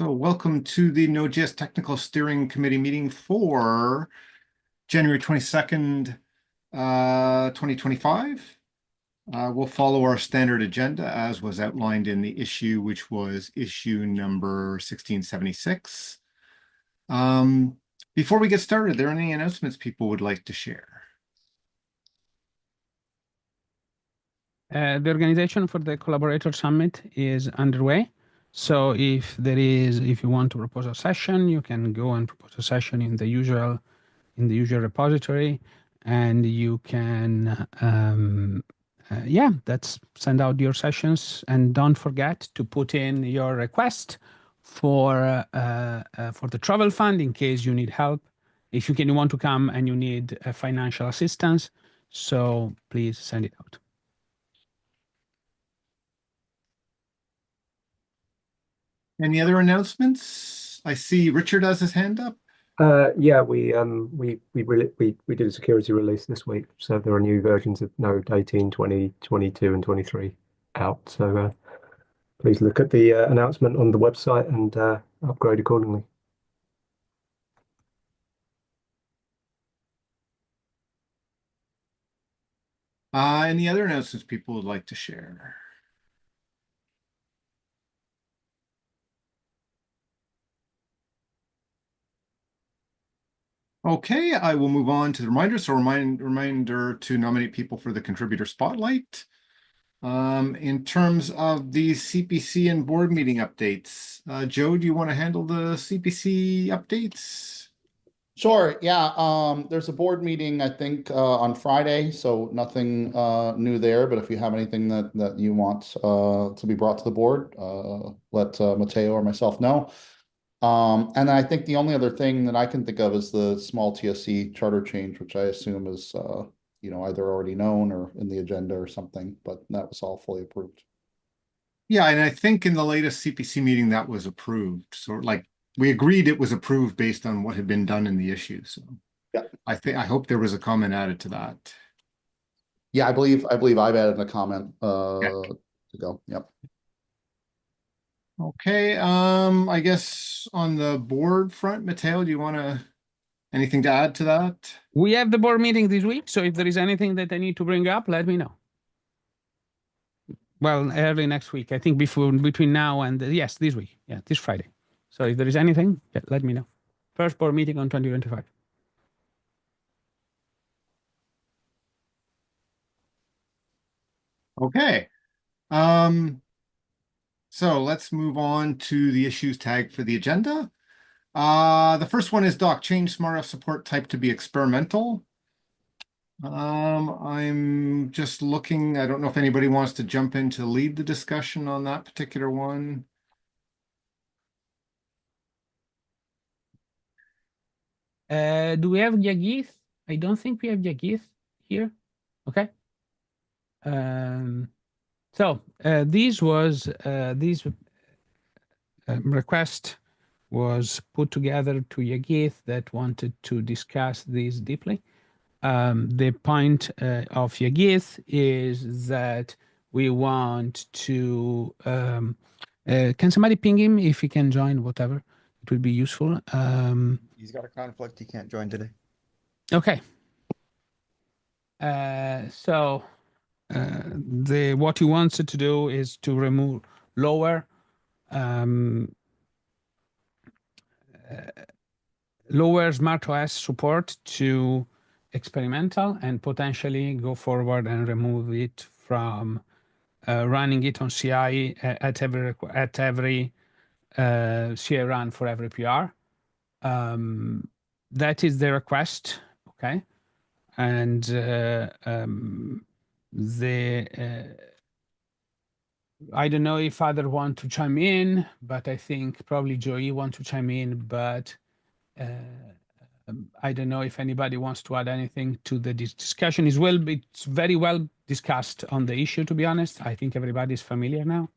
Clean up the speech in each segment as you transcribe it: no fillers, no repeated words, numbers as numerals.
So welcome to the Node.js Technical Steering Committee meeting for January 22nd, 2025. We'll follow our standard agenda as was outlined in the issue, which was issue number 1676. Before we get started, are there any announcements people would like to share? The organization for the Collaborator Summit is underway. So if you want to propose a session, you can go and propose a session in the usual repository, and you can that's send out your sessions, and don't forget to put in your request for the travel fund in case you need help. If you want to come and you need financial assistance, so please send it out. Any other announcements? I see Richard has his hand up. Yeah, we did a security release this week, so there are new versions of Node 18, 20, 22, and 23 out. So please look at the announcement on the website and upgrade accordingly. Any other announcements people would like to share? Okay, I will move on to the reminder. So reminder to nominate people for the contributor spotlight. In terms of the CPC and board meeting updates, Joe, do you want to handle the CPC updates? Sure. Yeah. There's a board meeting, I think, on Friday, so nothing new there. But if you have anything that you want to be brought to the board, let Matteo or myself know. And I think the only other thing that I can think of is the small TSC charter change, which I assume is either already known or in the agenda or something. But that was all fully approved. Yeah, and I think in the latest CPC meeting that was approved. So we agreed it was approved based on what had been done in the issue. So yeah, I hope there was a comment added to that. Yeah, I believe I've added a comment to go. Yep. Okay, I guess on the board front, Matteo, do you want anything to add to that? We have the board meeting this week, so if there is anything that I need to bring up, let me know. Well, early next week, I think between now and yes, this week, yeah, this Friday. So if there is anything, let me know. First board meeting on 2025. Okay. So let's move on to the issues tagged for the agenda. The first one is doc change SmartF support type to be experimental. I'm just looking. I don't know if anybody wants to jump in to lead the discussion on that particular one. Do we have Yagith? I don't think we have Yagith here. Okay. So this request was put together to Yagith that wanted to discuss this deeply. The point of Yagith is that we want to. Can somebody ping him if he can join? Whatever, it would be useful. He's got a conflict; he can't join today. Okay. What he wants to do is to lower SmartOS support to experimental and potentially go forward and remove it from running it on CI at every CI run for every PR. That is the request, okay? And I don't know if others want to chime in, but I think probably Joey wants to chime in, but I don't know if anybody wants to add anything to the discussion. It's very well discussed on the issue, to be honest. I think everybody's familiar now.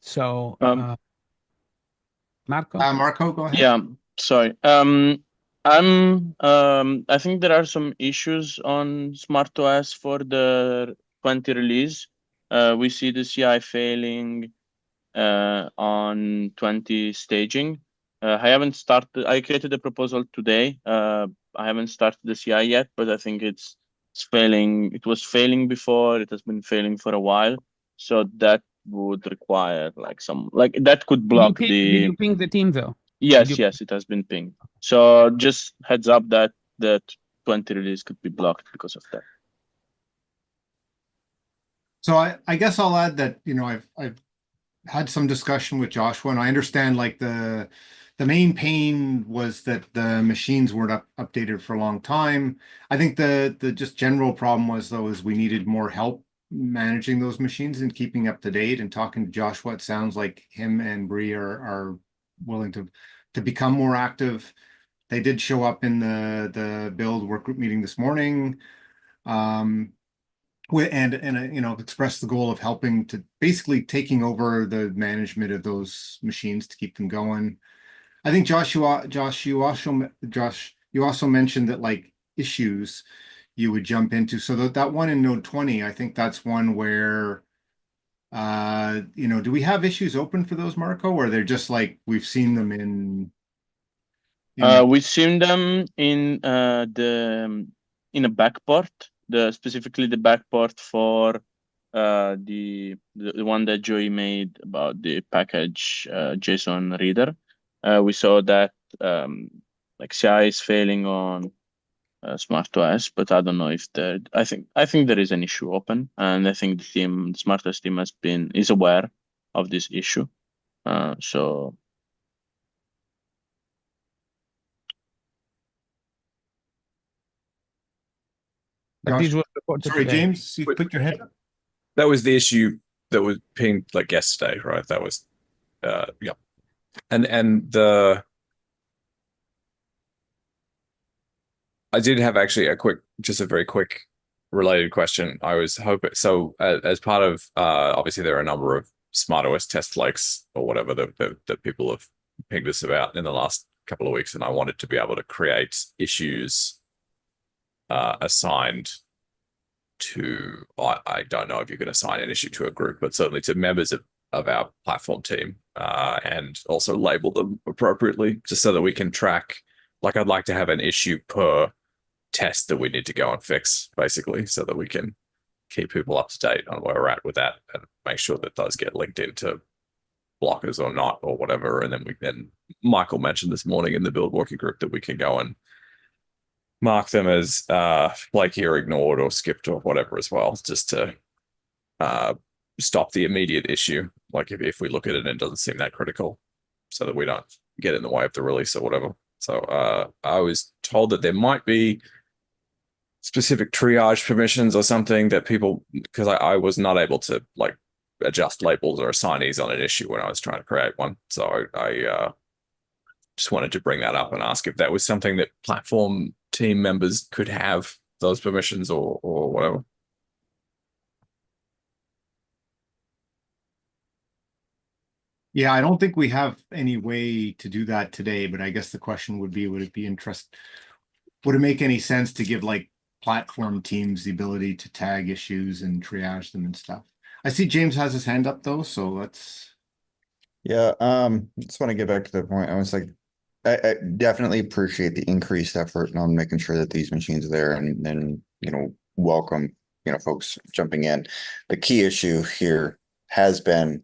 So, Marco? Marco, go ahead. Yeah, sorry. I think there are some issues on SmartOS for the 20 release. We see the CI failing. on 20 staging. I haven't started. I created a proposal today. I haven't started the CI yet, but I think it's failing. It was failing before. It has been failing for a while. So that would require like that could block Did the. you ping the team though? Yes, yes, it has been pinged. So just heads up that 20 release could be blocked because of that. So I guess I'll add that, I've had some discussion with Joshua, and I understand like the main pain was that the machines weren't updated for a long time. I think the just general problem was though is we needed more help managing those machines and keeping up to date. And talking to Joshua, it sounds like him and Bree are willing to become more active. They did show up in the build work group meeting this morning. And express the goal of helping to basically taking over the management of those machines to keep them going. I think Josh, you also mentioned that like issues you would jump into. So that one in Node 20, I think that's one where do we have issues open for those, Marco, or they're just like we've seen them in We've seen them in in a backport, specifically the backport for the one that Joey made about the package JSON reader. We saw that like CI is failing on SmartOS, but I don't know if there. I think there is an issue open, and I think the SmartOS team is aware of this issue. So. But Josh, this was reported sorry, today. James, you put your hand up. That was the issue that was pinged like yesterday, right? That was, yeah. And I did have actually just a very quick related question. I was hoping, so as part of, obviously there are a number of SmartOS test flakes or whatever that people have pinged us about in the last couple of weeks. And I wanted to be able to create issues assigned to, I don't know if you can assign an issue to a group, but certainly to members of our platform team, and also label them appropriately, just so that we can track. Like, I'd like to have an issue per test that we need to go and fix, basically, so that we can keep people up to date on where we're at with that and make sure that those get linked into blockers or not or whatever. And then Michael mentioned this morning in the build working group that we can go and mark them as flaky or ignored or skipped or whatever as well, just to stop the immediate issue. Like if we look at it and it doesn't seem that critical, so that we don't get in the way of the release or whatever. So I was told that there might be specific triage permissions or something that people, because I was not able to like adjust labels or assignees on an issue when I was trying to create one. So I just wanted to bring that up and ask if that was something that platform team members could have those permissions or whatever. Yeah, I don't think we have any way to do that today, but I guess the question would be, would it make any sense to give like platform teams the ability to tag issues and triage them and stuff? I see James has his hand up though, so let's. Yeah, just want to get back to the point. I was like, I definitely appreciate the increased effort on making sure that these machines are there and welcome, folks jumping in. The key issue here has been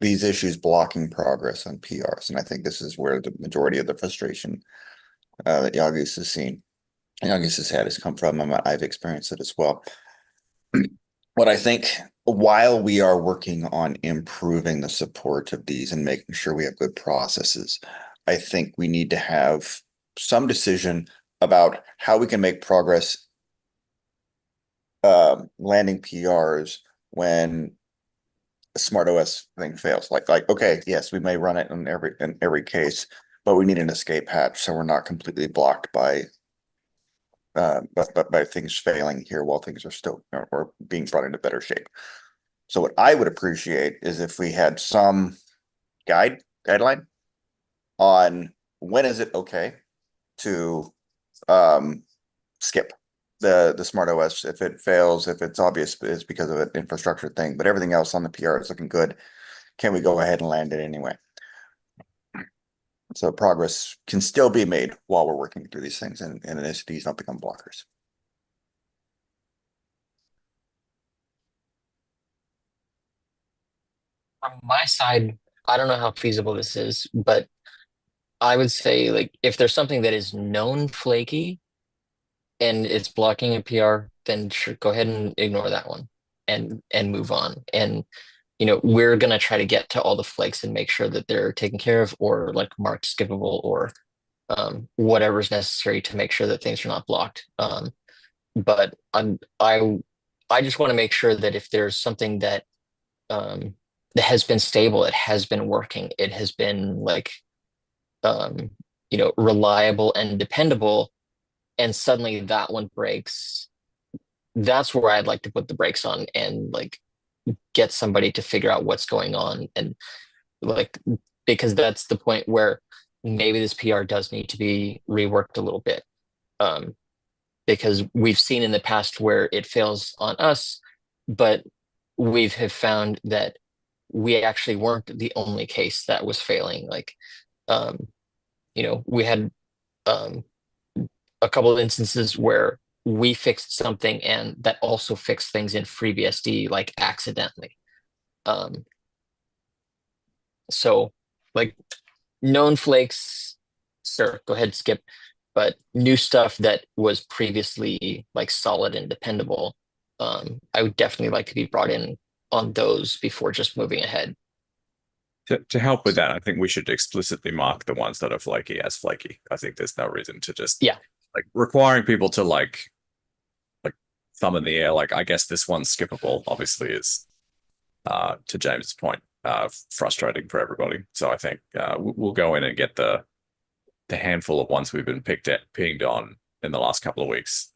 these issues blocking progress on PRs. And I think this is where the majority of the frustration that Yagis has seen, Yagis has had has come from, and I've experienced it as well. What I think, while we are working on improving the support of these and making sure we have good processes, I think we need to have some decision about how we can make progress landing PRs when a SmartOS thing fails. Like, okay, yes, we may run it in every case, but we need an escape hatch so we're not completely blocked by things failing here while things are still or being brought into better shape. So what I would appreciate is if we had some guideline on when is it okay to skip the SmartOS if it fails, if it's obvious it's because of an infrastructure thing, but everything else on the PR is looking good. can we go ahead and land it anyway? So progress can still be made while we're working through these things, and these don't become blockers. From my side, I don't know how feasible this is, but I would say like if there's something that is known flaky and it's blocking a PR, then sure, go ahead and ignore that one and move on. And we're gonna try to get to all the flakes and make sure that they're taken care of or like marked skippable or whatever's necessary to make sure that things are not blocked. But I just want to make sure that if there's something that that has been stable, it has been working, it has been like reliable and dependable, and suddenly that one breaks, that's where I'd like to put the brakes on and like get somebody to figure out what's going on. And like, because that's the point where maybe this PR does need to be reworked a little bit. Because we've seen in the past where it fails on us, but we have found that we actually weren't the only case that was failing. Like, we had a couple of instances where we fixed something and that also fixed things in FreeBSD, like accidentally. So like known flakes, sure, go ahead, skip. But new stuff that was previously like solid and dependable, I would definitely like to be brought in on those before just moving ahead. To help with that, I think we should explicitly mark the ones that are flaky as flaky. I think there's no reason to just like requiring people to like thumb in the air. Like, I guess this one's skippable, obviously, is to James's point, frustrating for everybody. So I think we'll go in and get the handful of ones we've been pinged on in the last couple of weeks,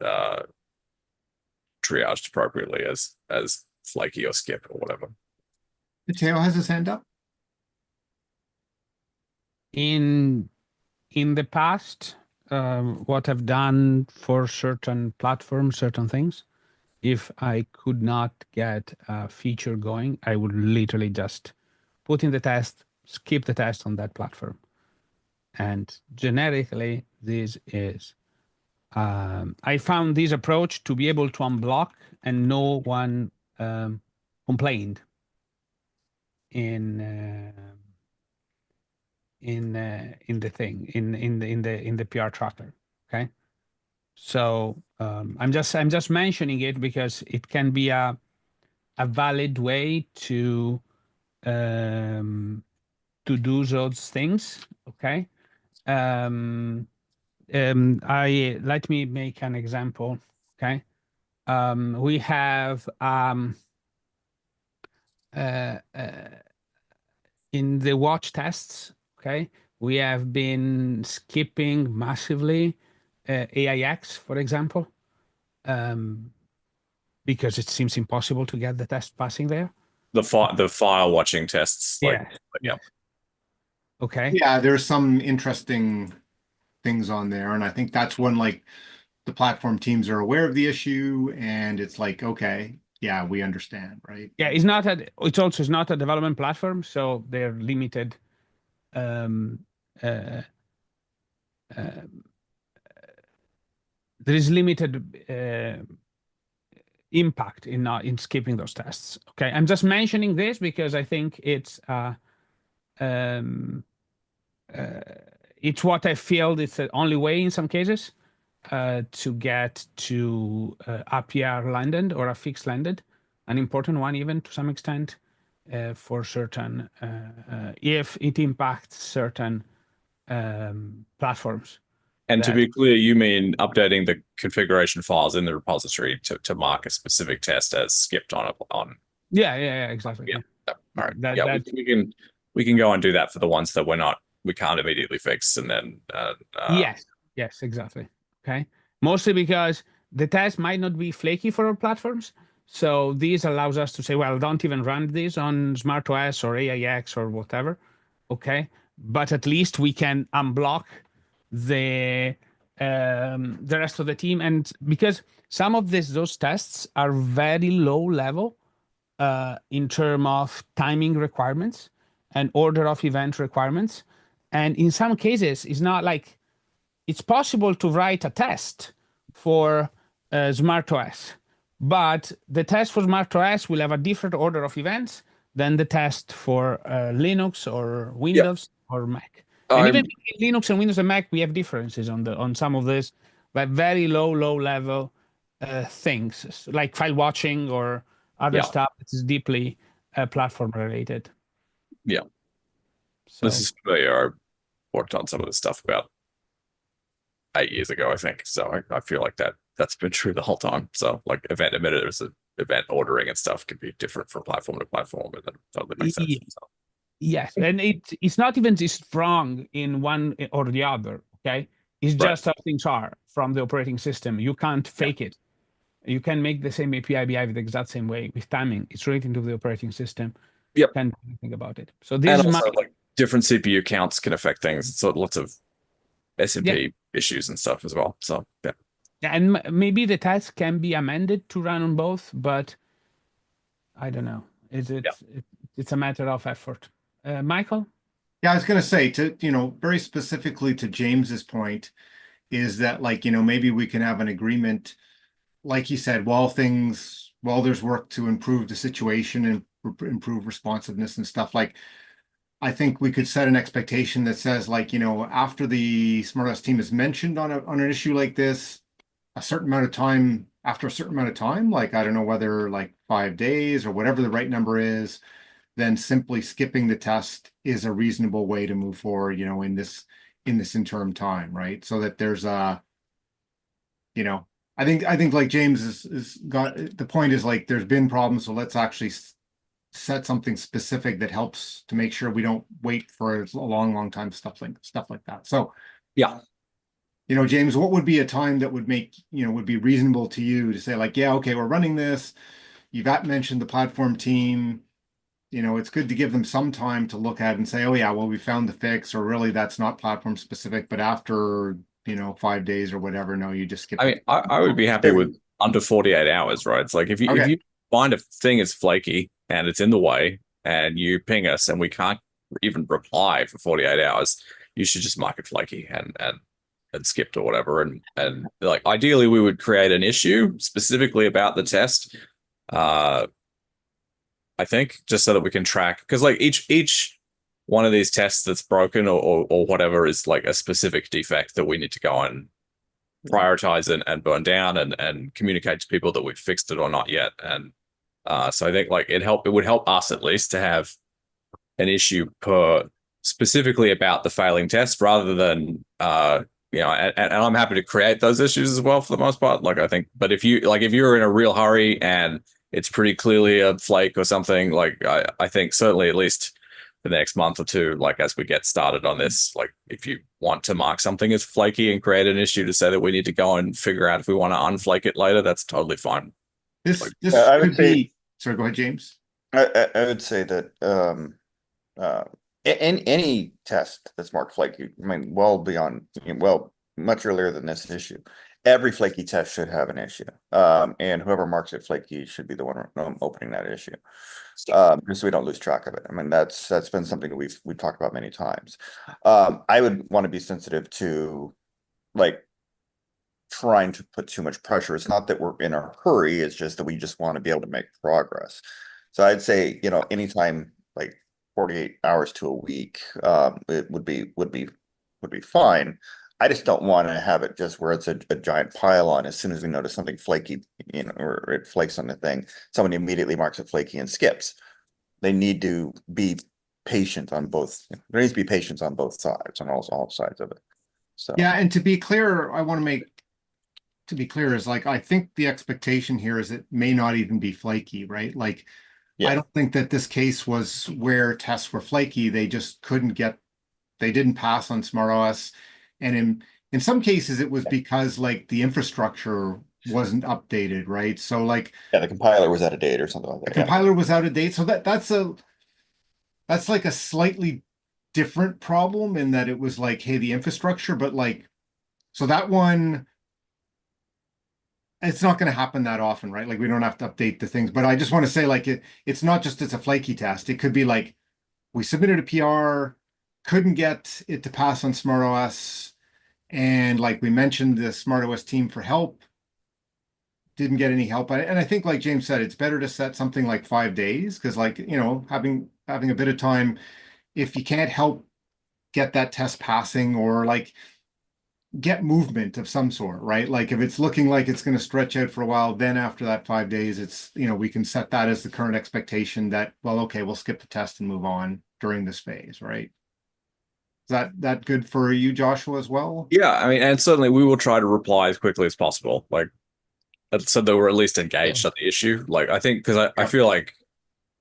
triaged appropriately as flaky or skip or whatever. Mateo has his hand up. In the past, what I've done for certain platforms, certain things, if I could not get a feature going, I would literally just put in the test, skip the test on that platform. And generically, this is, I found this approach to be able to unblock and no one complained in the thing, in the PR tracker. Okay. So I'm just mentioning it because it can be a valid way to do those things. Okay. Let me make an example. Okay. We have in the watch tests, okay, we have been skipping massively AIX, for example, because it seems impossible to get the test passing there. The file watching tests, like, yeah. Okay. Yeah, there's some interesting things on there, and I think that's when like the platform teams are aware of the issue, and it's like, okay, yeah, we understand, right? Yeah, it's also not a development platform, so they're limited. There is limited impact in skipping those tests. Okay, I'm just mentioning this because I think it's what I feel it's the only way in some cases to get to a PR landed or a fix landed, an important one even to some extent for certain if it impacts certain platforms. And to be clear, you mean updating the configuration files in the repository to mark a specific test as skipped on. Yeah, exactly. Yeah. All right. We can go and do that for the ones that we can't immediately fix, and then yes, exactly. Okay, mostly because the test might not be flaky for our platforms, so this allows us to say, well, don't even run this on SmartOS or AIX or whatever. Okay, but at least we can unblock the rest of the team, and because some of those tests are very low level, in terms of timing requirements and order of event requirements. And in some cases, it's not like it's possible to write a test for SmartOS, but the test for SmartOS will have a different order of events than the test for Linux or Windows or Mac. And even between Linux and Windows and Mac, we have differences on some of this, but very low level things like file watching or other stuff that is deeply platform related. Yeah. So This is familiar. I worked on some of this stuff about 8 years ago, I think. So I feel like that's been true the whole time. So like event emitters and event ordering and stuff can be different from platform to platform, and that totally makes sense. So. Yes, and it's not even strong in one or the other. Okay, it's just how things are from the operating system. You can't fake it. You can make the same API behave the exact same way with timing. It's relating to the operating system. Yep. Can't do anything about it. So this is also, like different CPU counts can affect things. So lots of SMP issues and stuff as well. So yeah. And maybe the test can be amended to run on both, but I don't know. It's a matter of effort. Michael? Yeah, I was going to say very specifically to James's point is that maybe we can have an agreement, like he said, while there's work to improve the situation and improve responsiveness and stuff, I think we could set an expectation that says after the SmartOS team is mentioned on an issue like this, after a certain amount of time, I don't know whether 5 days or whatever the right number is, then simply skipping the test is a reasonable way to move forward, in this interim time, right? So that there's I think like James is got the point is there's been problems, so let's actually set something specific that helps to make sure we don't wait for a long time, stuff like that. So yeah. James, what would be a time that would would be reasonable to you to say yeah, okay, we're running this. You've mentioned the platform team. It's good to give them some time to look at and say, oh yeah, well, we found the fix, or really that's not platform specific, but after, 5 days or whatever, no, you just skip it. I mean, I would be happy with under 48 hours, right? It's like if you find a thing is flaky and it's in the way and you ping us and we can't even reply for 48 hours, you should just mark it flaky and skipped or whatever. And ideally we would create an issue specifically about the test. I think just so that we can track, because each one of these tests that's broken or whatever is a specific defect that we need to go and prioritize and burn down and communicate to people that we've fixed it or not yet. And so I think it would help us at least to have an issue per specifically about the failing test rather than and I'm happy to create those issues as well for the most part. I think, but if you're in a real hurry and it's pretty clearly a flake or something, I think certainly at least for the next month or two, as we get started on this, if you want to mark something as flaky and create an issue to say that we need to go and figure out if we want to unflake it later, that's totally fine. This could be. Sorry, go ahead, James. I would say that any test that's marked flaky, much earlier than this issue, every flaky test should have an issue. And whoever marks it flaky should be the one opening that issue. Just so we don't lose track of it. I mean, that's been something that we've talked about many times. I would want to be sensitive to trying to put too much pressure. It's not that we're in a hurry, it's just that we just want to be able to make progress. So I'd say, anytime 48 hours to a week, it would be fine. I just don't want to have it just where it's a giant pile on. As soon as we notice something flaky, or it flakes on the thing, someone immediately marks it flaky and skips. They need to be patient on both. There needs to be patience on both sides, on all sides of it. So yeah, and to be clear, is I think the expectation here is it may not even be flaky, right? I don't think that this case was where tests were flaky. They just they didn't pass on SmartOS. And in some cases it was because the infrastructure wasn't updated, right? So the compiler was out of date or something like that. The compiler was out of date. So that's a slightly different problem in that it was hey, the infrastructure, but so that one, it's not going to happen that often, right? Like we don't have to update the things, but I just want to say like it's not just it's a flaky test. It could be like we submitted a PR, couldn't get it to pass on SmartOS, and like we mentioned the SmartOS team for help, didn't get any help. And I think like James said, it's better to set something like 5 days because like, having a bit of time, if you can't help get that test passing or like get movement of some sort, right? Like if it's looking like it's going to stretch out for a while, then after that 5 days, it's, we can set that as the current expectation that, well, okay, we'll skip the test and move on during this phase, right? Is that good for you, Joshua, as well? Yeah, I mean, and certainly we will try to reply as quickly as possible. Like, so that we're at least engaged on the issue. Like, I think because I feel like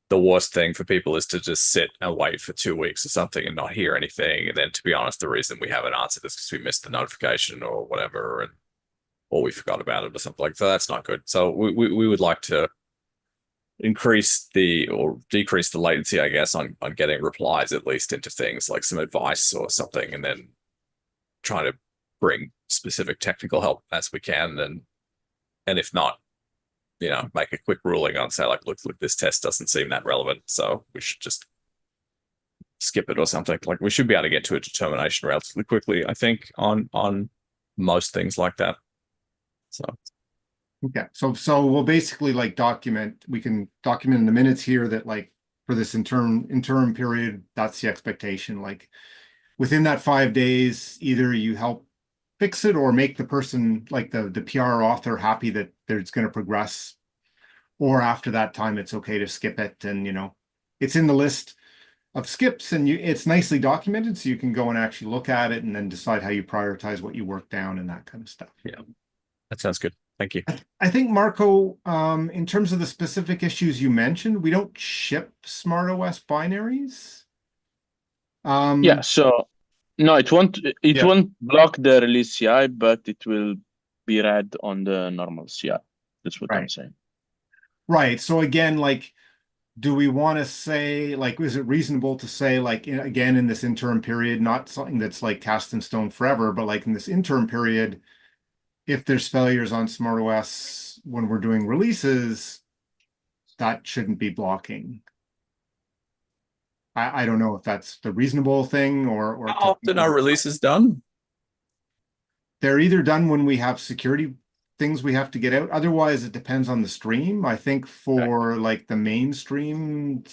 the worst thing for people is to just sit and wait for 2 weeks or something and not hear anything. And then, to be honest, the reason we haven't answered is because we missed the notification or whatever, or we forgot about it or something like that. So that's not good. So we would like to increase or decrease the latency, I guess, on getting replies at least into things like some advice or something, and then try to bring specific technical help as we can. And if not, make a quick ruling on say like, look, this test doesn't seem that relevant, so we should just skip it or something. Like we should be able to get to a determination relatively quickly, I think, on most things like that. So Okay, so we'll basically like we can document in the minutes here that like for this interim period, that's the expectation. Like within that 5 days, either you help fix it or make the person like the PR author happy that it's going to progress, or after that time, it's okay to skip it. And it's in the list of skips and it's nicely documented, so you can go and actually look at it and then decide how you prioritize what you work down and that kind of stuff. Yeah, that sounds good. Thank you. I think Marco, in terms of the specific issues you mentioned, we don't ship SmartOS binaries. Yeah, so no, it won't block the release CI, but it will be read on the normal CI. That's what I'm saying. Right. So again, like, do we want to say, like, is it reasonable to say, like, again, in this interim period, not something that's like cast in stone forever, but like in this interim period, if there's failures on SmartOS when we're doing releases, that shouldn't be blocking. I don't know if that's the reasonable thing or How often are releases done? They're either done when we have security things we have to get out. Otherwise, it depends on the stream. I think for like the mainstream,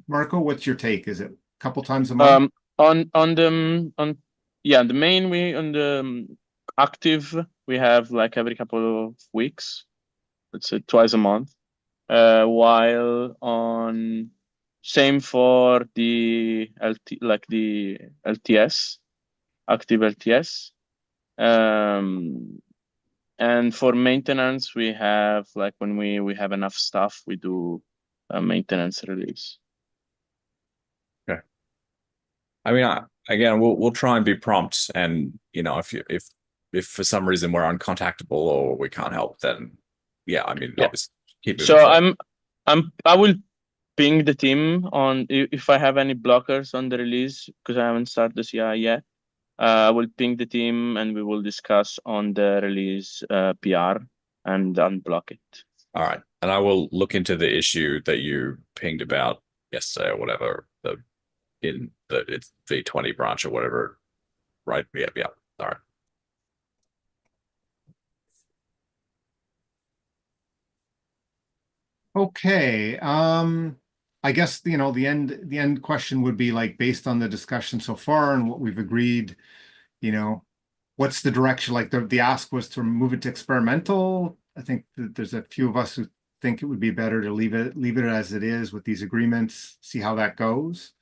Marco, what's your take? Is it a couple times a month? On the main we on the active we have like every couple of weeks. Let's say twice a month. While on same for the the LTS, active LTS. And for maintenance, we have like when we have enough stuff, we do a maintenance release. Okay. I mean, again, we'll try and be prompt, and if for some reason we're uncontactable or we can't help, then obviously keep moving So forward. I will ping the team on if I have any blockers on the release because I haven't started the CI yet. I will ping the team and we will discuss on the release PR and unblock it. All right, and I will look into the issue that you pinged about yesterday or whatever. It's V20 branch or whatever, right? Yeah. All right. Okay. I guess the end question would be like based on the discussion so far and what we've agreed, what's the direction? Like the ask was to move it to experimental. I think that there's a few of us who think it would be better to leave it as it is with these agreements, see how that goes.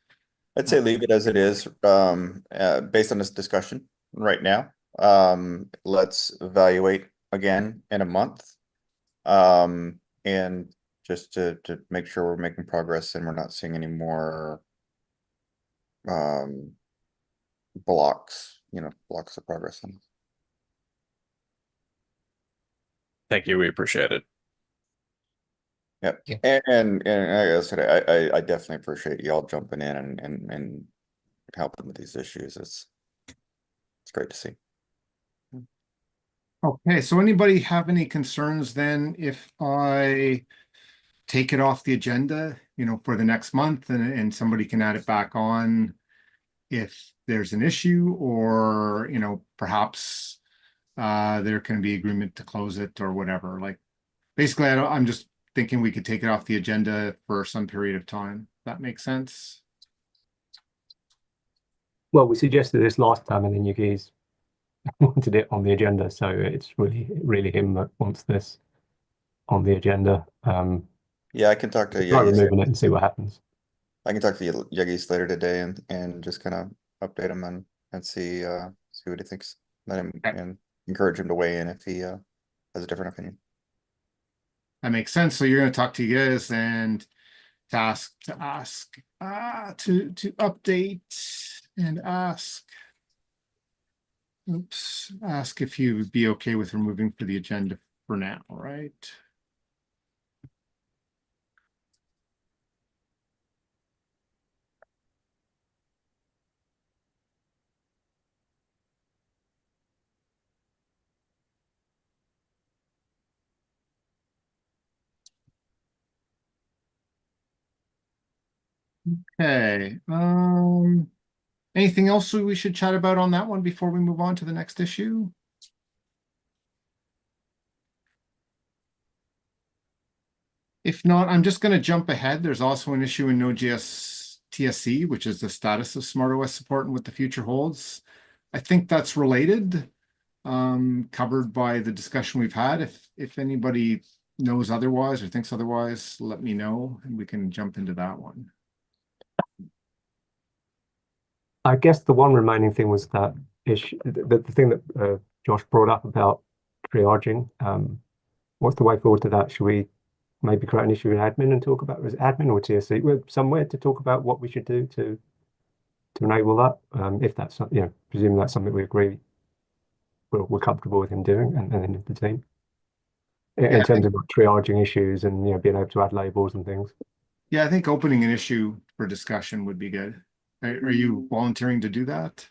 I'd say leave it as it is, based on this discussion right now. Let's evaluate again in a month. And just to make sure we're making progress and we're not seeing any more blocks of progress. Thank you. We appreciate it. Yep. Yeah. And like I said, I definitely appreciate y'all jumping in and helping with these issues. It's great to see. Okay, so anybody have any concerns then if I take it off the agenda, for the next month and somebody can add it back on if there's an issue or, perhaps there can be agreement to close it or whatever. Like basically I'm just thinking we could take it off the agenda for some period of time. That makes sense. Well, we suggested this last time, and then you guys wanted it on the agenda, so it's really him that wants this on the agenda. Yeah, I can talk to Try Yegis. removing it and see what happens. I can talk to Yegis later today and just kind of update him and see what he thinks. Let him and encourage him to weigh in if he has a different opinion. That makes sense. So you're going to talk to you guys and to ask to update and ask if you would be okay with removing for the agenda for now, right? Okay. Anything else we should chat about on that one before we move on to the next issue? If not, I'm just going to jump ahead. There's also an issue in Node.js TSC, which is the status of SmartOS support and what the future holds. I think that's related, covered by the discussion we've had. If anybody knows otherwise or thinks otherwise, let me know and we can jump into that one. I guess the one remaining thing was that issue, the thing that Josh brought up about triaging. What's the way forward to that? Should we maybe create an issue in admin and talk about, was it admin or TSC? Somewhere to talk about what we should do to enable that. If that's, presuming that's something we agree we're comfortable with him doing and then the team. In terms of triaging issues and being able to add labels and things. Yeah, I think opening an issue for discussion would be good. Are you volunteering to do that?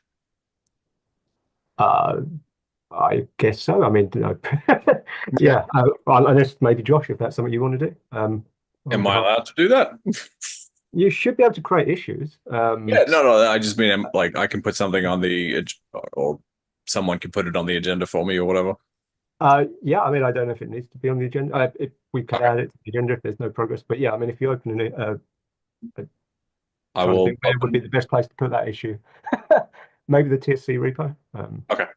I guess so. I mean, yeah. Unless maybe Josh, if that's something you want to do. Am I allowed to do that? You should be able to create issues. Yeah, no. I just mean like I can put something on the or someone can put it on the agenda for me or whatever. Yeah. I mean, I don't know if it needs to be on the agenda. If we could add it to the agenda if there's no progress. But yeah, I mean, if you open it, I will. Where would be the best place to put that issue? Maybe the TSC repo. Okay.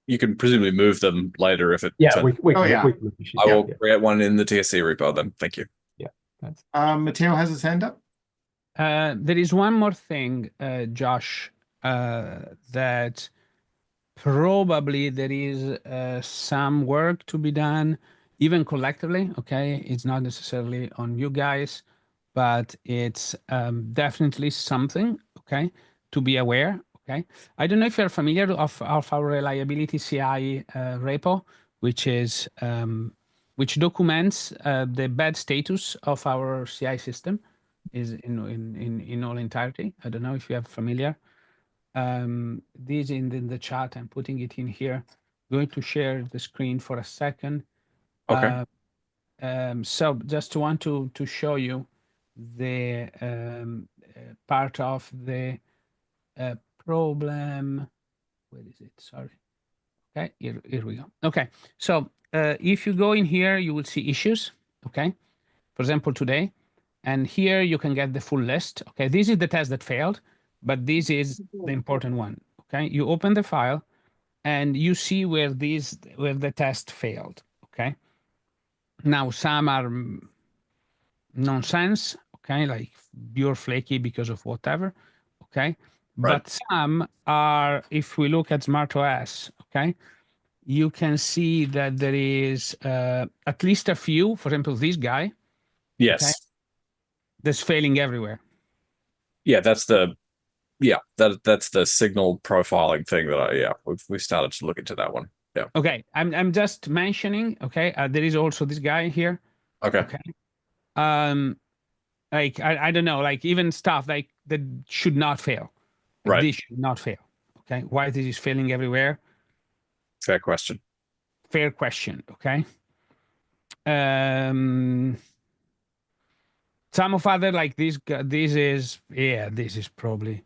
You can presumably move them later if it. Yeah, we can I will create one in the TSC repo then. Thank you. Yeah. Thanks. Matteo has his hand up. There is one more thing, Josh, that probably there is some work to be done, even collectively. Okay, it's not necessarily on you guys, but it's definitely something. Okay, to be aware. Okay, I don't know if you're familiar of our reliability CI repo, which is which documents the bad status of our CI system is in all entirety. I don't know if you are familiar. This in the chat. I'm putting it in here. I'm going to share the screen for a second. Okay. So just want to show you the part of the problem. Where is it? Sorry. Okay, here we go. Okay, so if you go in here, you will see issues. Okay, for example, today, and here you can get the full list. Okay, this is the test that failed, but this is the important one. Okay, you open the file, and you see where the test failed. Okay, now some are nonsense. Okay, like pure flaky because of whatever. Okay, right. But some are. If we look at SmartOS, okay, you can see that there is at least a few. For example, this guy. Yes. Okay, that's failing everywhere. Yeah, that's the signal profiling thing that we started to look into that one. Yeah. Okay, I'm just mentioning. Okay, there is also this guy here. Okay. Like I don't know, like even stuff like that should not fail. Like right. This should not fail. Okay, why this is failing everywhere? Fair question. fair question. Okay. Some of other like this is probably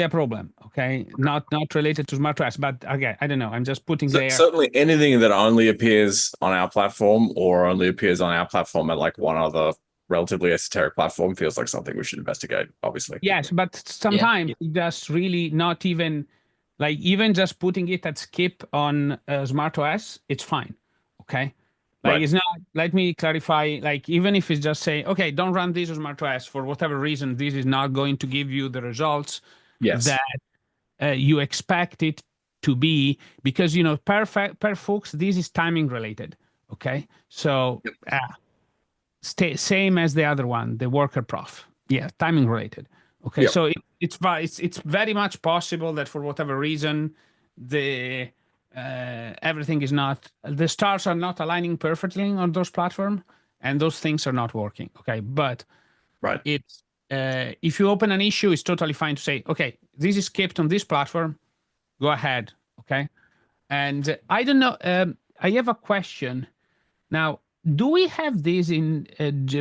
a problem. Okay, not related to SmartOS, but again, I don't know. I'm just putting there. Certainly anything that only appears on our platform or only appears on our platform at like one other relatively esoteric platform feels like something we should investigate, obviously. Yes, but sometimes just really not even like even just putting it at skip on SmartOS, it's fine. Okay. Like Right. it's not, let me clarify, like even if it's just say, okay, don't run this on SmartOS for whatever reason, this is not going to give you the results that you expect it to be, because per folks, this is timing related. Okay. So same as the other one, the worker prof. Yeah, timing related. Okay, so it's very much possible that for whatever reason the everything is not, the stars are not aligning perfectly on those platforms, and those things are not working. Okay, but it's if you open an issue, it's totally fine to say, okay, this is skipped on this platform. Go ahead. Okay, and I don't know. I have a question now. Do we have this in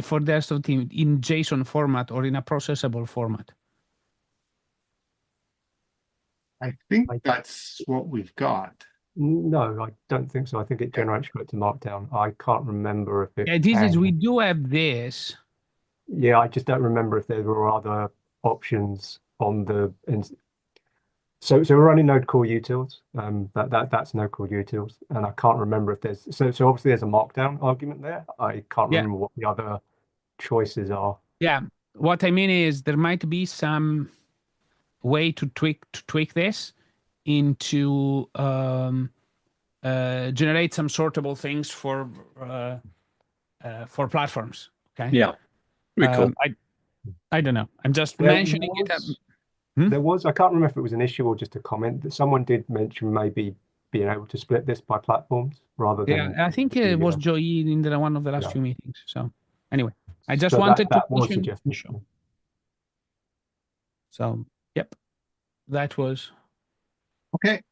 for desktop team in JSON format or in a processable format? I think that's what we've got. No, I don't think so. I think it generates straight to Markdown. I can't remember if it We do have this. Yeah, I just don't remember if there were other options on the. So we're running node core utils. That's node core utils, and I can't remember if there's. So obviously there's a Markdown argument there. I can't remember what the other choices are. Yeah, what I mean is there might be some way to tweak this into generate some sortable things for platforms. Okay. Yeah. Pretty cool. I don't know. I'm just mentioning it. There was, I can't remember if it was an issue or just a comment that someone did mention maybe being able to split this by platforms rather than. Yeah, I think it was Joey in one of the last few meetings. So anyway, I just wanted that to was suggested. So yep, that was okay.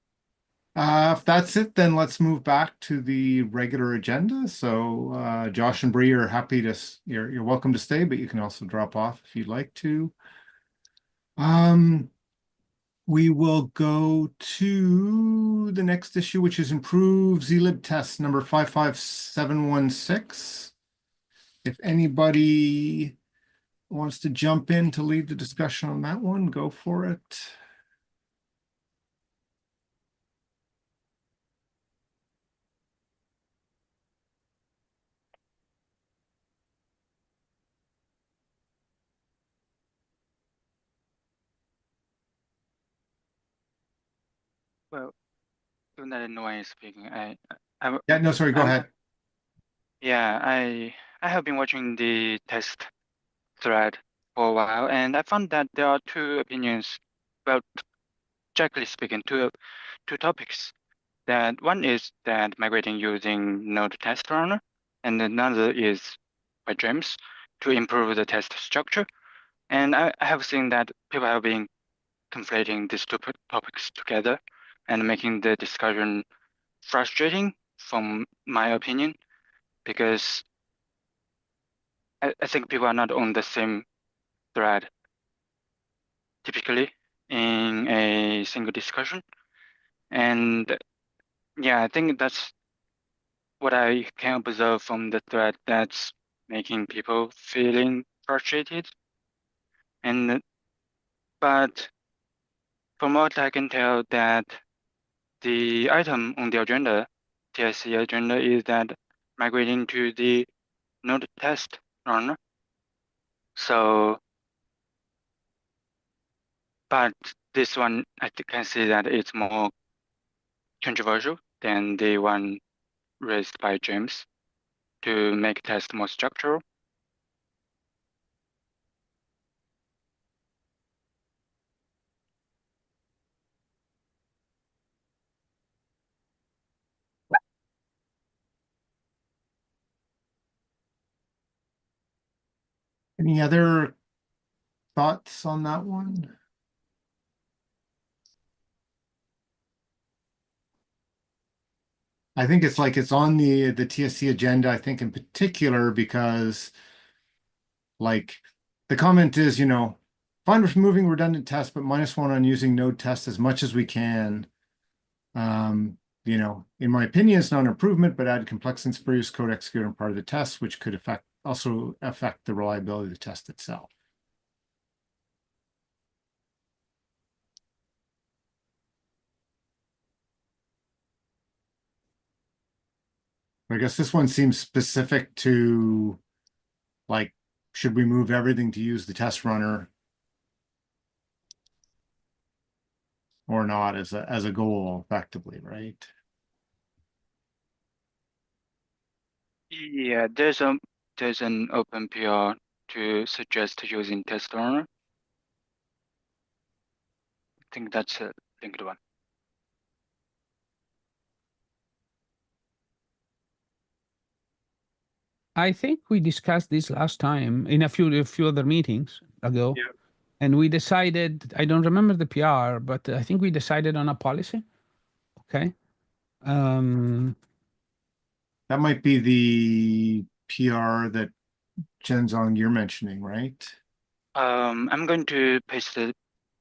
If that's it, then let's move back to the regular agenda. So Josh and Bree are happy to, you're welcome to stay, but you can also drop off if you'd like to. We will go to the next issue, which is improve zlib test number 55716. If anybody wants to jump in to lead the discussion on that one, go for it. Well, given that no one is speaking, Yeah, no, sorry, go ahead. Yeah, I have been watching the test thread for a while, and I found that there are two opinions. Well, generally speaking, two topics. That one is that migrating using Node test runner, and another is by James to improve the test structure. And I have seen that people have been conflating these two topics together and making the discussion frustrating, from my opinion, because I think people are not on the same thread typically in a single discussion. And yeah, I think that's what I can observe from the thread that's making people feeling frustrated. But from what I can tell, that the item on the agenda, TIC agenda, is that migrating to the node test runner. So, but this one, I can see that it's more controversial than the one raised by James to make test more structural. Any other thoughts on that one? I think it's like it's on the TSC agenda, I think in particular because like the comment is, fine with removing redundant tests, but -1 on using node tests as much as we can. In my opinion, it's not an improvement, but add complex and spurious code executed on part of the test, which could also affect the reliability of the test itself. I guess this one seems specific to like, should we move everything to use the test runner or not as a goal effectively, right? Yeah, there's an open PR to suggest using test runner. I think that's a linked one. I think we discussed this last time in a few other meetings ago. Yeah. And we decided, I don't remember the PR, but I think we decided on a policy. Okay. That might be the PR that Zhenzong you're mentioning, right? I'm going to paste the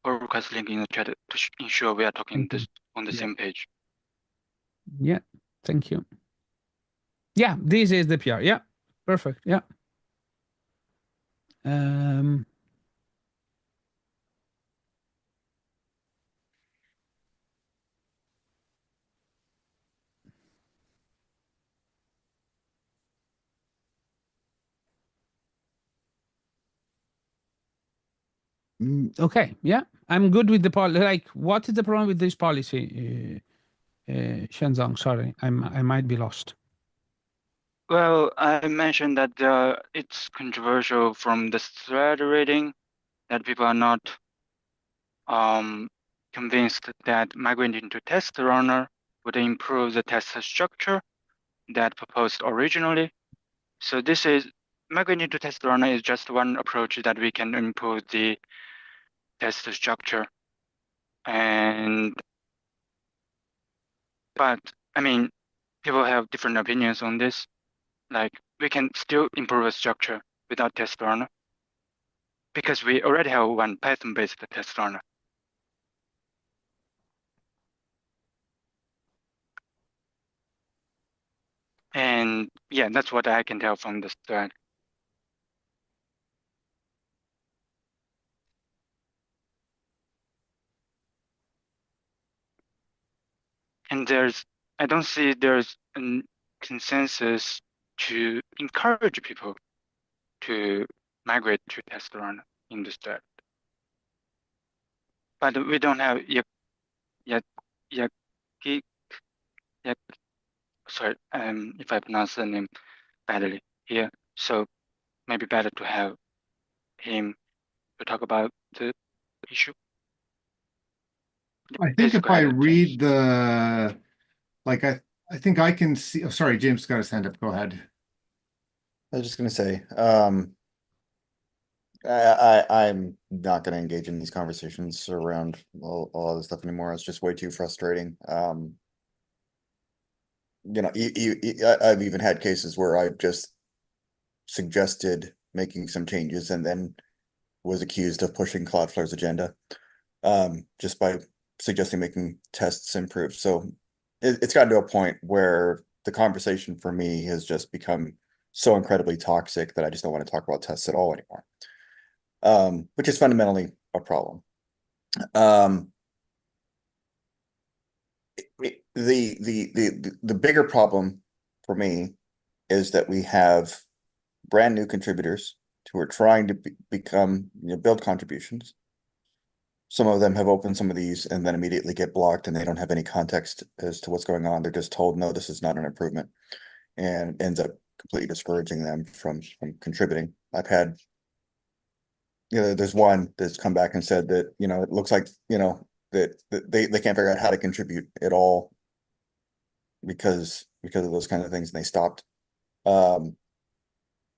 pull request link in the chat to ensure we are talking Thank you. this on the Yeah. same page. Yeah, thank you. Yeah, this is the PR. Yeah, perfect. Yeah. Okay, yeah, I'm good with the policy. Like, what is the problem with this policy, Shenzong? Sorry, I might be lost. Well, I mentioned that it's controversial from the thread reading that people are not convinced that migrating to test runner would improve the test structure that proposed originally. So this is migrating to test runner is just one approach that we can improve the test structure. But I mean, people have different opinions on this. Like we can still improve the structure without test runner because we already have one Python-based test runner. And yeah, that's what I can tell from this thread. And I don't see there's a consensus to encourage people to migrate to test runner in this thread. But we don't have sorry, if I pronounce the name badly here, so maybe better to have him to talk about the issue. I think Please if go I ahead, James. read I think I can see, oh, sorry, James got his hand up. Go ahead. I was just gonna say, I'm not gonna engage in these conversations around all of this stuff anymore. It's just way too frustrating. I've even had cases where I've just suggested making some changes and then was accused of pushing Cloudflare's agenda, just by suggesting making tests improve. So it's gotten to a point where the conversation for me has just become so incredibly toxic that I just don't want to talk about tests at all anymore, which is fundamentally a problem. The bigger problem for me is that we have brand new contributors who are trying to become, build contributions. Some of them have opened some of these and then immediately get blocked and they don't have any context as to what's going on. They're just told, no, this is not an improvement, and ends up completely discouraging them from contributing. I've had, there's one that's come back and said that, it looks like, that they can't figure out how to contribute at all because of those kind of things, and they stopped.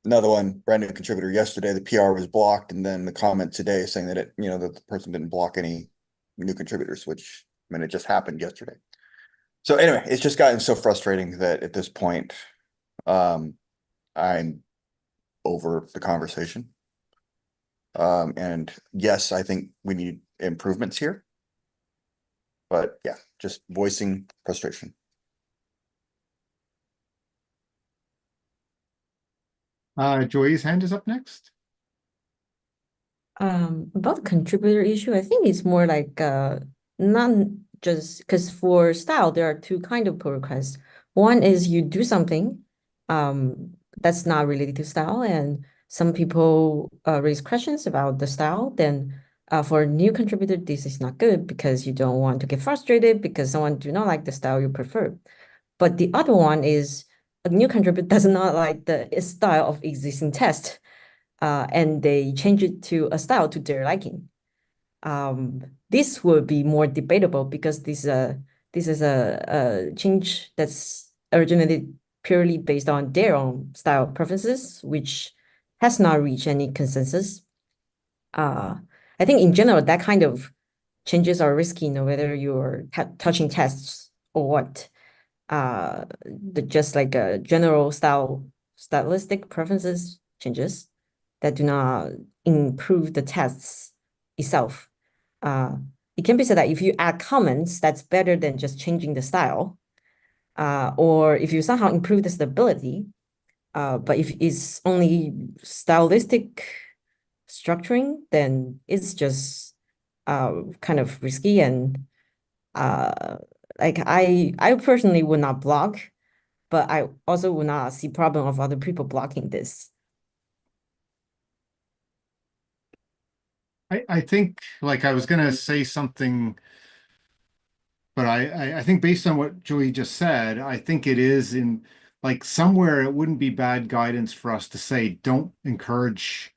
Another one, brand new contributor yesterday, the PR was blocked, and then the comment today saying that that the person didn't block any new contributors, which, I mean, it just happened yesterday. So anyway, it's just gotten so frustrating that at this point, I'm over the conversation. And yes, I think we need improvements here. But yeah, just voicing frustration. Joey's hand is up next. About the contributor issue, I think it's more like not just because for style there are two kind of pull requests. One is you do something that's not related to style, and some people raise questions about the style. Then for a new contributor, this is not good because you don't want to get frustrated because someone do not like the style you prefer. But the other one is a new contributor does not like the style of existing test. And they change it to a style to their liking. This will be more debatable because this is a change that's originated purely based on their own style preferences, which has not reached any consensus. I think in general, that kind of changes are risky, no whether you're touching tests or what. Just like a general stylistic preferences changes that do not improve the tests itself. It can be said that if you add comments, that's better than just changing the style. Or if you somehow improve the stability, but if it's only stylistic structuring, then it's just kind of risky and like I personally would not block, but I also would not see problem of other people blocking this. I think like I was gonna say something, but I think based on what Joey just said, I think it is in like somewhere it wouldn't be bad guidance for us to say don't encourage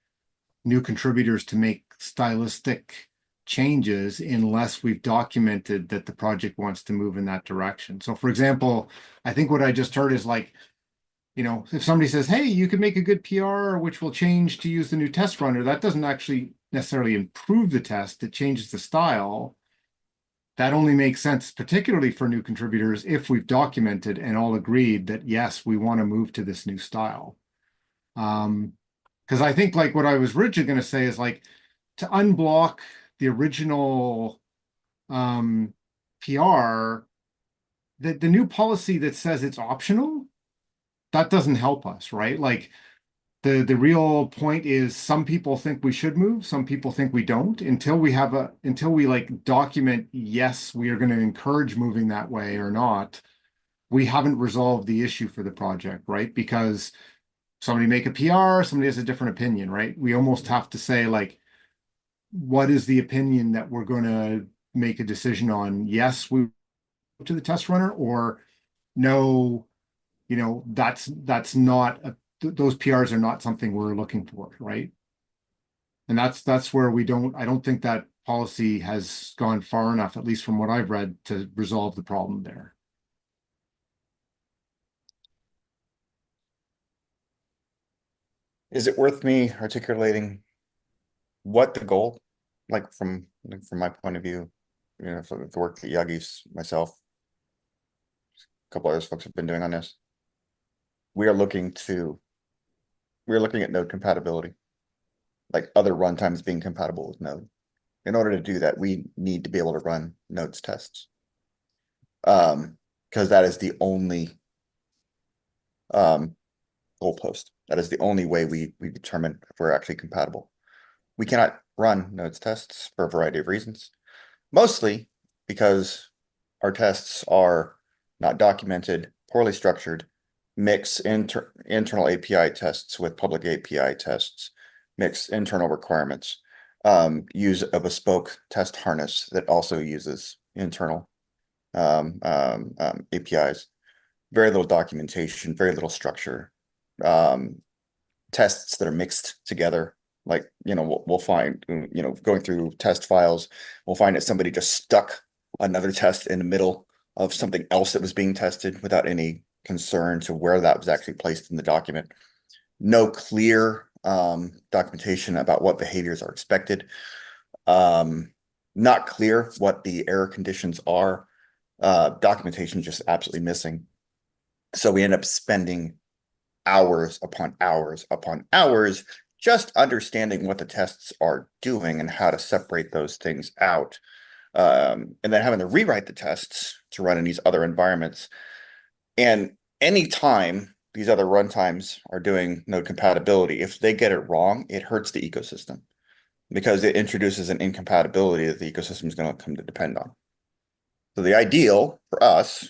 new contributors to make stylistic changes unless we've documented that the project wants to move in that direction. So for example, I think what I just heard is like, you know, if somebody says, hey, you could make a good PR, which will change to use the new test runner, that doesn't actually necessarily improve the test, it changes the style. That only makes sense, particularly for new contributors, if we've documented and all agreed that, yes, we want to move to this new style. Because I think like what I was originally going to say is like to unblock the original PR, the new policy that says it's optional, that doesn't help us, right? Like the real point is some people think we should move, some people think we don't. Until we like document, yes, we are going to encourage moving that way or not, we haven't resolved the issue for the project, right? Because somebody make a PR, somebody has a different opinion, right? We almost have to say like, what is the opinion that we're going to make a decision on? Yes, we to the test runner, or no, you know, that's not those PRs are not something we're looking for, right? And that's where I don't think that policy has gone far enough, at least from what I've read, to resolve the problem there. Is it worth me articulating what the goal, like from my point of view, you know, for the work that Yagi's, myself, a couple other folks have been doing on this? We're looking at node compatibility, like other runtimes being compatible with Node. In order to do that, we need to be able to run Node's tests. Because that is the only goalpost. That is the only way we determine if we're actually compatible. We cannot run Node's tests for a variety of reasons, mostly because our tests are not documented, poorly structured, mix internal API tests with public API tests, mix internal requirements, use a bespoke test harness that also uses internal APIs, very little documentation, very little structure, tests that are mixed together. Like, you know, we'll find, you know, going through test files, we'll find that somebody just stuck another test in the middle of something else that was being tested without any concern to where that was actually placed in the document. No clear documentation about what behaviors are expected. Not clear what the error conditions are. documentation just absolutely missing. So we end up spending hours upon hours upon hours just understanding what the tests are doing and how to separate those things out. And then having to rewrite the tests to run in these other environments. And anytime these other runtimes are doing node compatibility, if they get it wrong, it hurts the ecosystem because it introduces an incompatibility that the ecosystem is going to come to depend on. So the ideal for us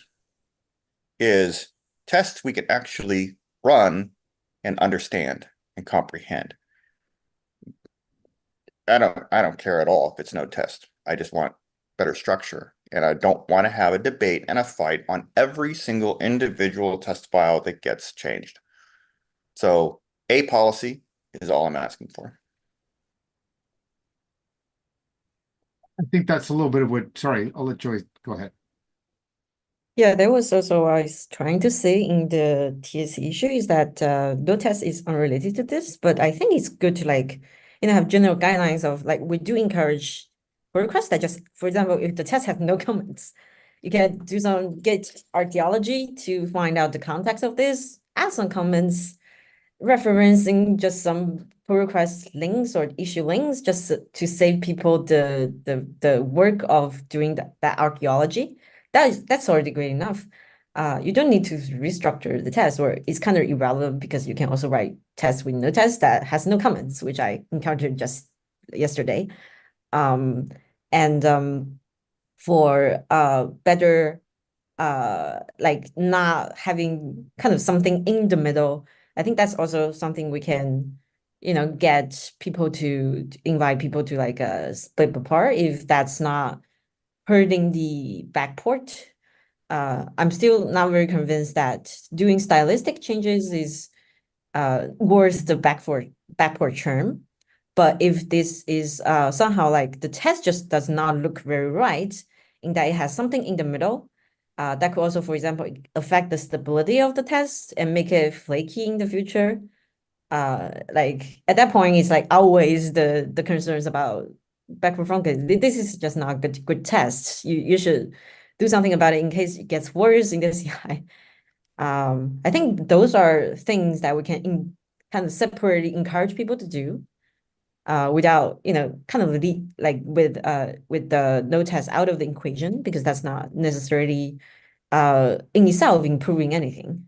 is tests we can actually run and understand and comprehend. I don't care at all if it's no test. I just want better structure. And I don't want to have a debate and a fight on every single individual test file that gets changed. So a policy is all I'm asking for. I think that's a little bit of what, sorry, I'll let Joy go ahead. Yeah, that was also what I was trying to say in the TS issue is that no test is unrelated to this, but I think it's good to have general guidelines of we do encourage pull requests that just, for example, if the test have no comments, you can do some Git archaeology to find out the context of this, add some comments, referencing just some pull request links or issue links just to save people the work of doing that archaeology. That's already great enough. You don't need to restructure the test, or it's kind of irrelevant because you can also write tests with no test that has no comments, which I encountered just yesterday. For better not having kind of something in the middle, I think that's also something we can get people to invite people to split apart if that's not hurting the backport. I'm still not very convinced that doing stylistic changes is worth the backport term. But if this is somehow the test just does not look very right, in that it has something in the middle, that could also, for example, affect the stability of the test and make it flaky in the future. At that point, it's always the concerns about backward front. This is just not good test. You should do something about it in case it gets worse in the CI. I think those are things that we can kind of separately encourage people to do, without kind of with the no test out of the equation, because that's not necessarily in itself improving anything.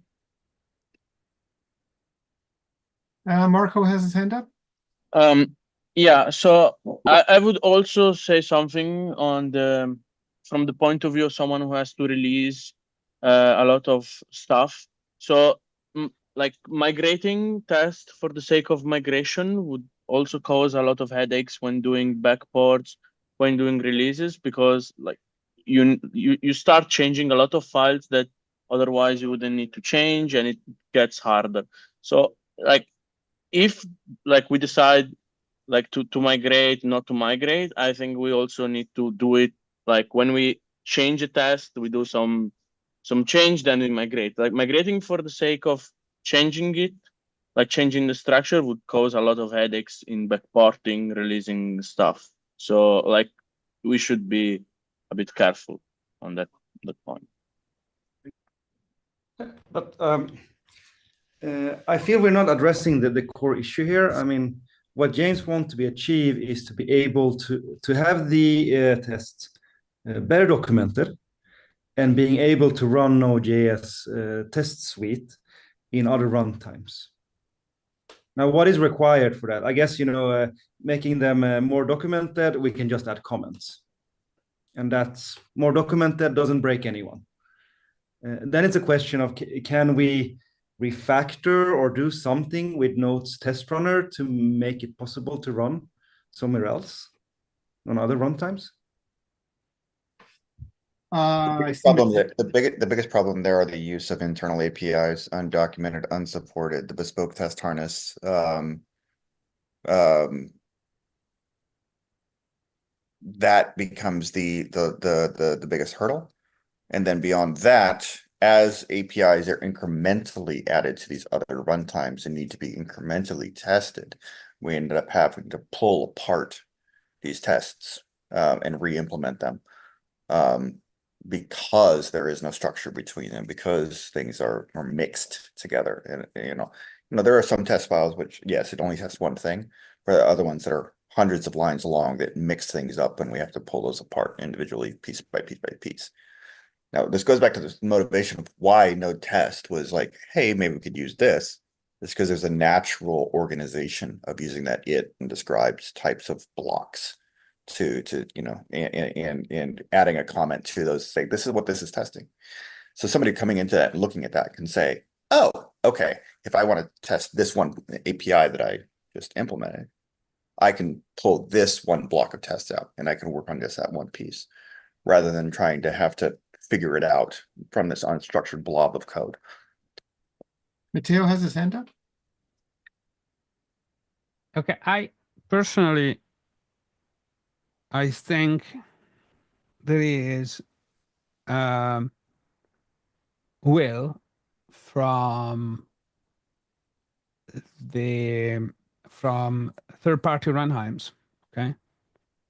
Marco has his hand up. Yeah, so I would also say something from the point of view of someone who has to release a lot of stuff. So migrating test for the sake of migration would also cause a lot of headaches when doing backports, when doing releases, because you start changing a lot of files that otherwise you wouldn't need to change, and it gets harder. So if we decide to migrate, not to migrate, I think we also need to do it when we change a test, we do some change, then we migrate. Migrating for the sake of changing it, changing the structure, would cause a lot of headaches in backporting, releasing stuff. So we should be a bit careful on that point. But I feel we're not addressing the core issue here. I mean, what James wants to be achieved is to be able to have the tests better documented and being able to run Node.js test suite in other runtimes. Now, what is required for that? I guess, making them more documented, we can just add comments. And that's more documented, doesn't break anyone. Then it's a question of, can we refactor or do something with Node's test runner to make it possible to run somewhere else on other runtimes? The biggest problem there are the use of internal APIs, undocumented, unsupported, the bespoke test harness. That becomes the biggest hurdle. And then beyond that, as APIs are incrementally added to these other runtimes and need to be incrementally tested, we ended up having to pull apart these tests and re-implement them. because there is no structure between them, because things are mixed together. And there are some test files which, yes, it only tests one thing, but there are other ones that are hundreds of lines long that mix things up, and we have to pull those apart individually, piece by piece by piece. Now, this goes back to the motivation of why node test was like, hey, maybe we could use this. It's because there's a natural organization of using that and describes types of blocks to and adding a comment to those, say, this is what this is testing. So somebody coming into that and looking at that can say, oh, okay, if I want to test this one API that I just implemented, I can pull this one block of tests out and I can work on that one piece rather than trying to have to figure it out from this unstructured blob of code. Matteo has his hand up. Okay, I think there is will from third-party runtimes, okay,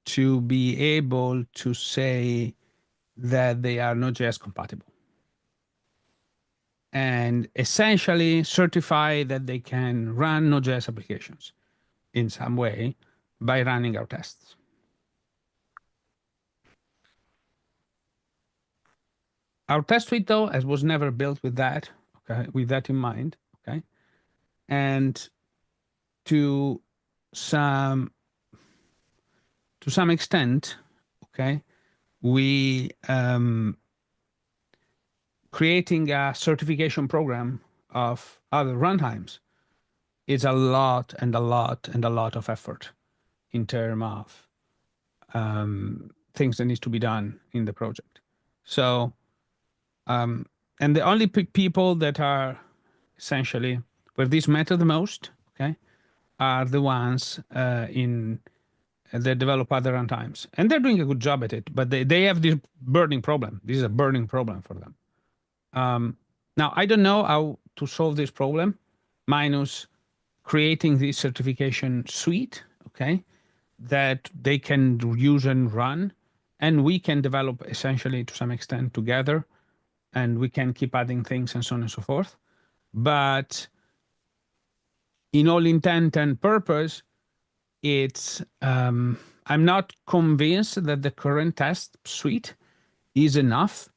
to be able to say that they are Node.js compatible and essentially certify that they can run Node.js applications in some way by running our tests. Our test suite, though, as was never built with that, okay, with that in mind, okay, and to some extent, okay, we creating a certification program of other runtimes is a lot and a lot and a lot of effort in terms of things that needs to be done in the project. So, and the only people that are essentially where this matter the most, okay, are the ones that develop other runtimes, and they're doing a good job at it. But they have this burning problem. This is a burning problem for them. Now, I don't know how to solve this problem, minus creating this certification suite, okay, that they can use and run, and we can develop essentially to some extent together, and we can keep adding things and so on and so forth. But in all intent and purpose, it's I'm not convinced that the current test suite is enough,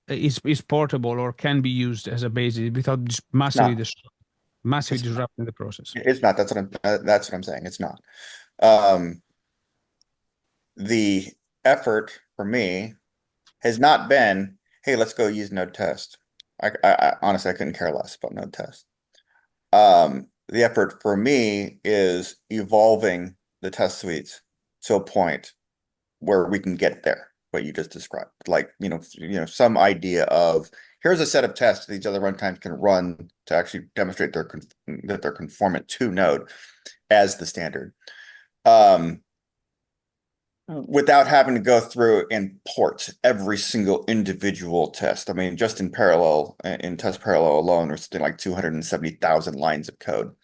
is portable or can be used as a basis without just massively disrupting the process. It's not. That's what I'm saying. It's not. The effort for me has not been, hey, let's go use node test. I honestly, I couldn't care less about node test. The effort for me is evolving the test suites to a point where we can get there, what you just described. Like, some idea of, here's a set of tests these other runtimes can run to actually demonstrate that they're conformant to node as the standard. Without having to go through and port every single individual test. I mean, just in test parallel alone, there's something like 270,000 lines of code.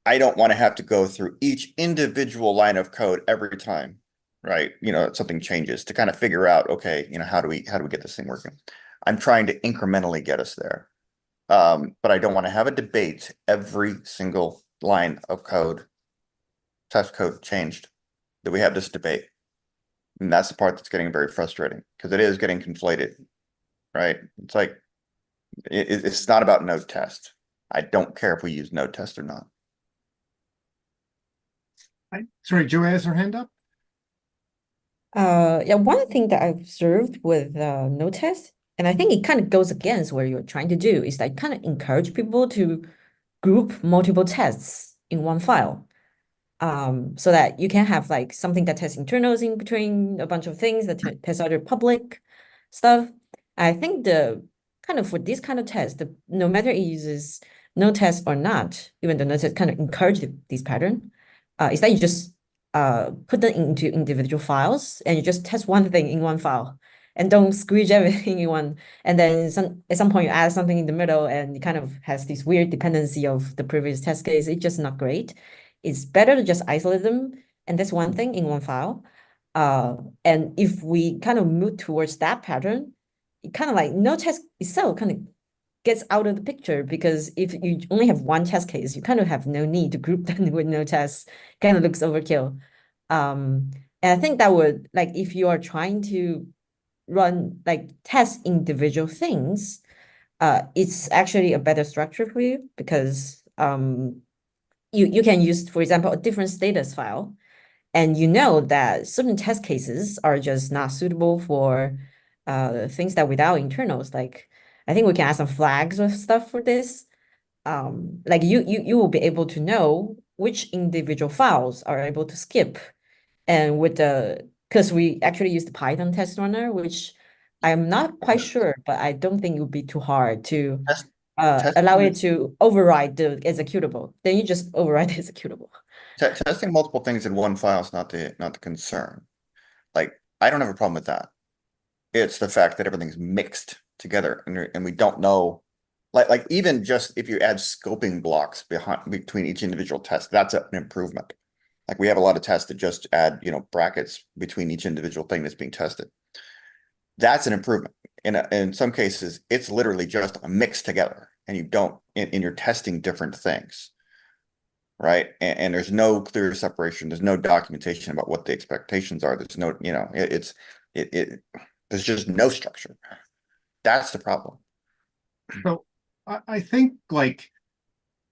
I don't want to have to go through each individual line of code every time, right? Something changes to kind of figure out, okay, how do we get this thing working? I'm trying to incrementally get us there. But I don't want to have a debate every single line of code, test code changed, that we have this debate. And that's the part that's getting very frustrating, because it is getting conflated, right? It's like, it's not about node test. I don't care if we use node test or not. Sorry, Joey has her hand up. Yeah, one thing that I've observed with node test, and I think it kind of goes against what you're trying to do, is like kind of encourage people to group multiple tests in one file. So that you can have like something that tests internals in between a bunch of things that tests other public stuff. I think for this kind of test, no matter it uses no test or not, even though no test kind of encourage this pattern, is that you just put them into individual files and you just test one thing in one file and don't squeeze everything in one. And then at some point you add something in the middle and it kind of has this weird dependency of the previous test case. It's just not great. It's better to just isolate them, and that's one thing in one file. And if we kind of move towards that pattern, it kind of like no test itself kind of gets out of the picture, because if you only have one test case, you kind of have no need to group them with no tests. Kind of looks overkill. And I think that would, like, if you are trying to run like test individual things, it's actually a better structure for you, because you can use, for example, a different status file, and you know that certain test cases are just not suitable for things that without internals. Like, I think we can add some flags or stuff for this. Like you will be able to know which individual files are able to skip. And with the, because we actually use the Python test runner, which I'm not quite sure, but I don't think it would be too hard to Test, allow it testing, to override the executable. Then you just override the executable. testing multiple things in one file is not the concern. Like, I don't have a problem with that. It's the fact that everything's mixed together and we don't know, like even just if you add scoping blocks between each individual test, that's an improvement. Like, we have a lot of tests that just add, brackets between each individual thing that's being tested. That's an improvement. In some cases, it's literally just a mix together, and you don't, and you're testing different things, right? And there's no clear separation. There's no documentation about what the expectations are. There's no, there's just no structure. That's the problem. So I think, like,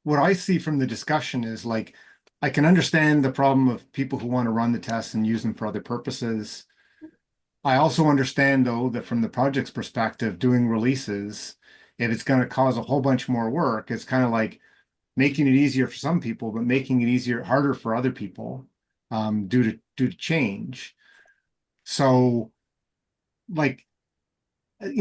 what I see from the discussion is, like, I can understand the problem of people who want to run the tests and use them for other purposes. I also understand, though, that from the project's perspective, doing releases, if it's going to cause a whole bunch more work, it's kind of like making it easier for some people, but making it harder for other people, due to change. So, like, if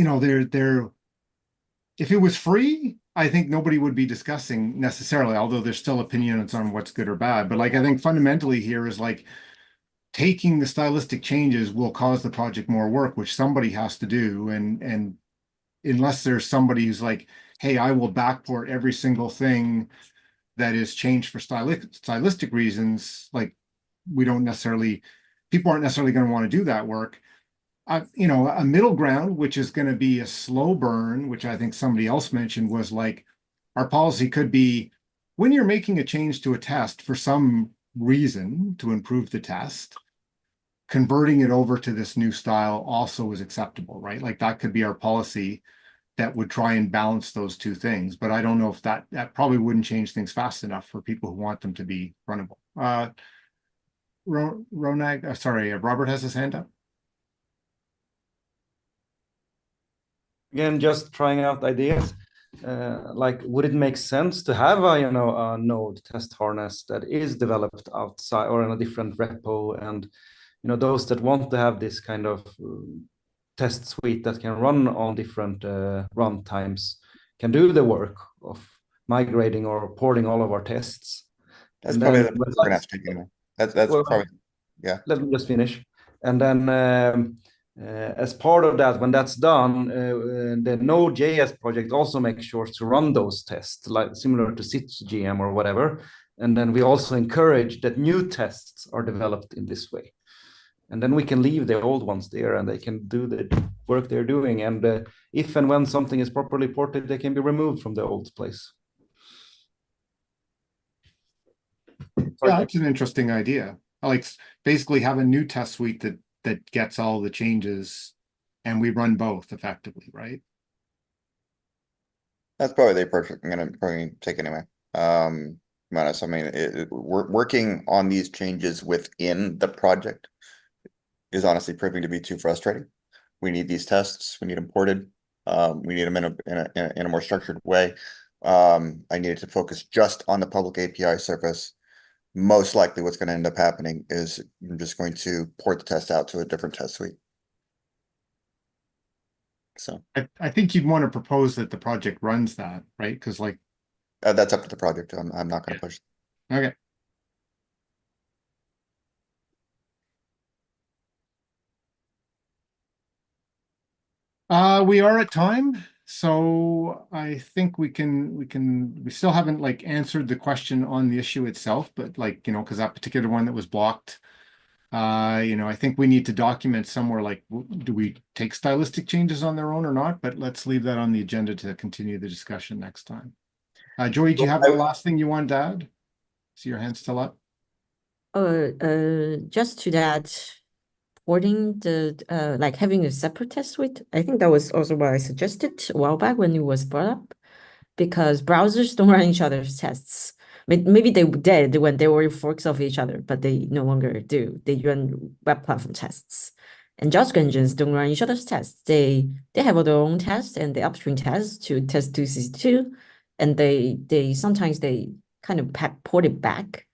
it was free, I think nobody would be discussing necessarily, although there's still opinions on what's good or bad. But, like, I think fundamentally here is, like, taking the stylistic changes will cause the project more work, which somebody has to do. And unless there's somebody who's like, hey, I will backport every single thing that is changed for stylistic reasons, like, people aren't necessarily going to want to do that work. A middle ground, which is going to be a slow burn, which I think somebody else mentioned, was like, our policy could be, when you're making a change to a test for some reason to improve the test, converting it over to this new style also is acceptable, right? Like, that could be our policy that would try and balance those two things. But I don't know if that probably wouldn't change things fast enough for people who want them to be runnable. Robert has his hand up. Again, just trying out ideas. Like, would it make sense to have a node test harness that is developed outside or in a different repo, and those that want to have this kind of test suite that can run on different run times can do the work of migrating or porting all of our tests. That's And probably then the we're gonna have to take anyway. That's well, probably, yeah. let me just finish. And then as part of that, when that's done, the node.js project also makes sure to run those tests, like similar to SitGM or whatever. And then we also encourage that new tests are developed in this way. And then we can leave the old ones there, and they can do the work they're doing. And if and when something is properly ported, they can be removed from the old place. Yeah, that's an interesting idea. Like, basically have a new test suite that gets all the changes, and we run both effectively, right? That's probably the approach I'm gonna probably take anyway. Honest, I mean, we're working on these changes within the project is honestly proving to be too frustrating. We need these tests. We need them ported. We need them in a more structured way. I needed to focus just on the public API surface. Most likely what's going to end up happening is I'm just going to port the test out to a different test suite. So I think you'd want to propose that the project runs that, right? Because, like, that's up to the project. I'm not going to push. okay. We are at time, so I think we still haven't, like, answered the question on the issue itself, but, like, because that particular one that was blocked, I think we need to document somewhere like, do we take stylistic changes on their own or not? But let's leave that on the agenda to continue the discussion next time. Joey, do you have the last thing you wanted to add? See your hand still up? Just to that, porting the like having a separate test suite. I think that was also what I suggested a while back when it was brought up, because browsers don't run each other's tests. Maybe they did when they were forks of each other, but they no longer do. They run web platform tests. And JavaScript engines don't run each other's tests. They have their own tests and the upstream tests to test 2C2, and they sometimes they kind of port it back.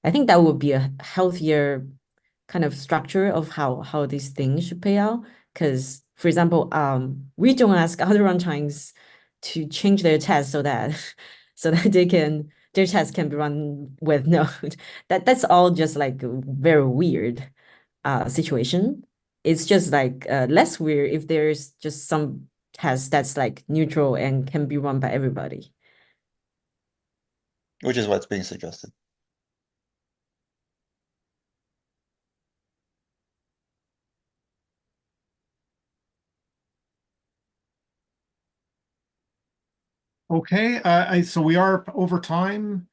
I think that would be a healthier kind of structure of how these things should pay out. Because, for example, we don't ask other runtimes to change their tests so that their tests can be run with Node. That's all just like a very weird situation. It's just like less weird if there's just some test that's like neutral and can be run by everybody. Which is what's being suggested. Okay, so we are over time.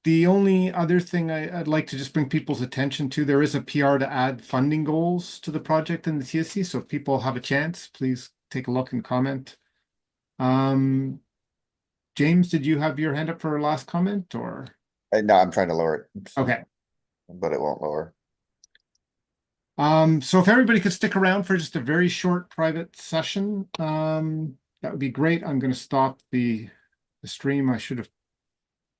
The only other thing I'd like to just bring people's attention to, there is a PR to add funding goals to the project in the TSC. So if people have a chance, please take a look and comment. James, did you have your hand up for a last comment or? No, I'm trying to lower it. Okay. But it won't lower. So if everybody could stick around for just a very short private session, that would be great. I'm going to stop the stream. I should have